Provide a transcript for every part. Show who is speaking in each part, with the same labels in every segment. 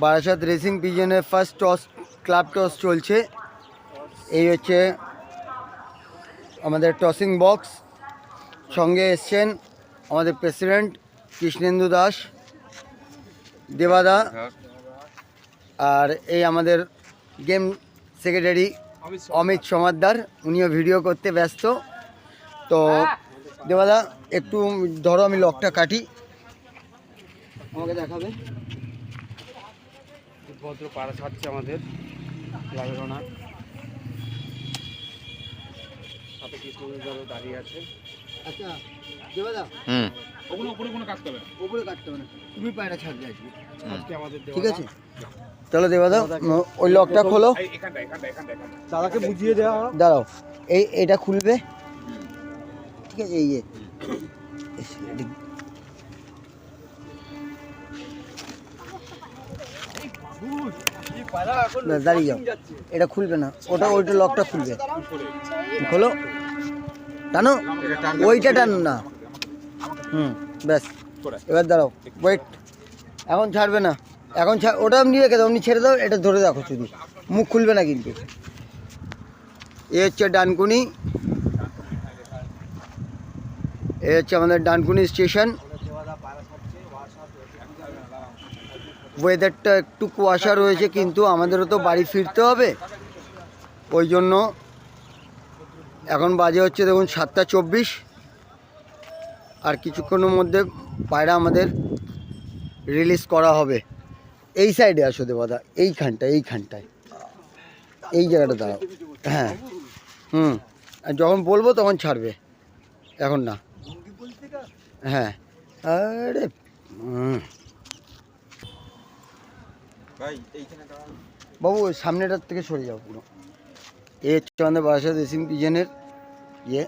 Speaker 1: Barasat racing পিজনের first toss, club toss চলছে। এই হচ্ছে আমাদের টসিং বক্স। সঙ্গে এসছেন আমাদের প্রেসিডেন্ট কৃষ্ণেন্দু দাস, দেবাদা, আর এই আমাদের গেম সেক্রেটারি অমিত সমাদ্দার, উনিও ভিডিও করতে ব্যস্ত। তো দেবাদা একটু ধরো, আমি লকটা কাটি, আমাকে দেখাবে।
Speaker 2: ভদ্র পাড়া ছাড়ছে আমাদের ক্লাবের ওনার, সাথে কৃষ্ণদারও দাঁড়িয়ে আছে।
Speaker 1: আচ্ছা দেবাদা,
Speaker 2: ওপরে কোনো কাজ করবে না,
Speaker 1: ওপরে কাটতে হবে না, তুমি পায়রা ছাড়বে
Speaker 2: আজকে আমাদের
Speaker 1: ঠিক আছে? তাহলে দেবাদা ওই লকটা খোলো,
Speaker 2: দাদাকে বুঝিয়ে দেওয়া।
Speaker 1: দাঁড়াও, এইটা খুলবে ঠিক আছে? এই দাঁড়িয়ে যাও, এটা খুলবে না, ওইটা লকটা খুলবে, খোলো, টানো, ওইটা টানো না, ব্যাস। এবার দাঁড়াও, ওয়েট, এখন ছাড়বে না, এখন ওটা এমনি রেখে দাও, এমনি ছেড়ে দাও, এটা ধরে রাখো শুধু, মুখ খুলবে না কিন্তু। এ হচ্ছে ডানকুনি, এ হচ্ছে আমাদের ডানকুনি স্টেশন। ওয়েদারটা একটু কুয়াশা রয়েছে, কিন্তু আমাদেরও তো বাড়ি ফিরতে হবে, ওই জন্য এখন বাজে হচ্ছে দেখুন 7:24। আর কিছুক্ষণের মধ্যে পায়রা আমাদের রিলিজ করা হবে। এই সাইডে আসো দেবাদা, এইখানটায়, এই জায়গাটা দাঁড়াও। হ্যাঁ, আর যখন বলবো তখন ছাড়বে, এখন না। হ্যাঁ, আরে বাবু ওই সামনেটার থেকে সরে যাও পুরো। এ হচ্ছে আমাদের বারাসাত রেসিং পিজনের ইয়ে।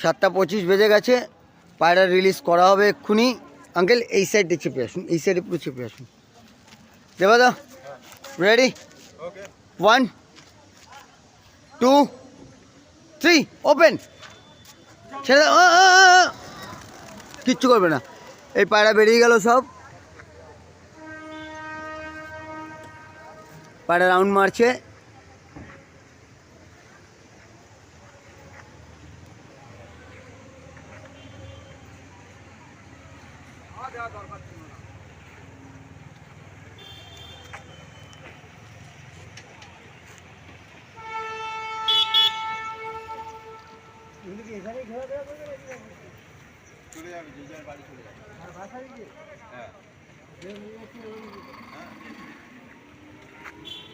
Speaker 1: 7:25 বেজে গেছে, পায়রা রিলিজ করা হবে এক্ষুনি। আঙ্কেল এই সাইডে চেপে আসুন, এই সাইডে পুরো চেপে আসুন। দেবাদা রেডি? 1 2 3 ওপেন, ছেড়ে দাও, কিচ্ছু করবে না। এই পায়রা বেরিয়ে গেল সব, পায়রা রাউন্ড মারছে।
Speaker 3: চলে যাবে, যে যার বাড়ি চলে যাবে। হ্যাঁ,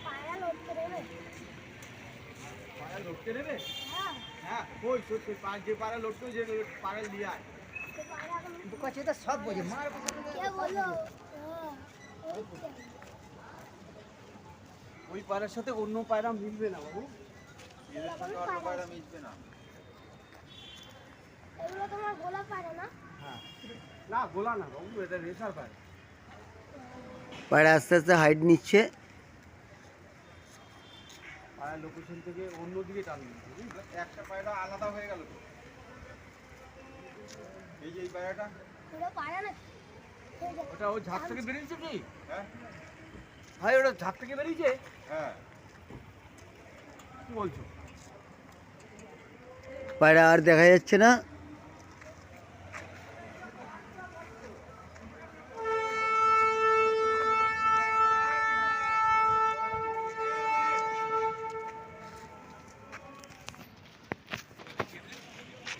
Speaker 3: পায়রা লড়তে দেবে? হ্যাঁ, ওই যে পায়রা লড়তে, যে পায়রা লিয়ে আয়।
Speaker 1: সব বোঝে, মার
Speaker 2: ওই পায়রার সাথে অন্য পায়রা মিলবে না বাবু,
Speaker 3: এদের সঙ্গে অন্য পায়রা মিশবে না।
Speaker 4: এগুলো তোমার গোলা পায়রা না?
Speaker 2: হ্যাঁ, না গোলা না বাবু, এটা রেসার পায়রা।
Speaker 1: পায়রা আস্তে আস্তে হাইট নিচ্ছে।
Speaker 2: পায়রা লোকেশন থেকে অন্যদিকে টানবে,
Speaker 3: একটা পায়রা আলাদা হয়ে গেল তো। এই যে এই পায়রাটা,
Speaker 4: পুরো পায়রা না?
Speaker 2: ওটা ওই ঝাঁক থেকে বেরিয়েছে কি?
Speaker 3: হ্যাঁ
Speaker 2: ভাই ওটা ঝাঁক থেকে বেরিয়েছে?
Speaker 3: হ্যাঁ,
Speaker 2: কি বলছো?
Speaker 1: পায়রা আর দেখা যাচ্ছে না।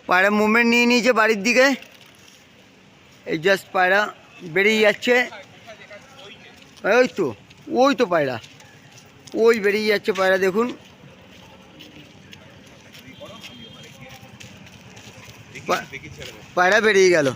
Speaker 1: পায়রা মুভমেন্ট নিয়ে নিয়েছে বাড়ির দিকে, এই জাস্ট পায়রা বেরিয়ে যাচ্ছে। ওই তো পায়রা, ওই বেরিয়ে যাচ্ছে পায়রা, দেখুন পায়রা বেরিয়ে গেল।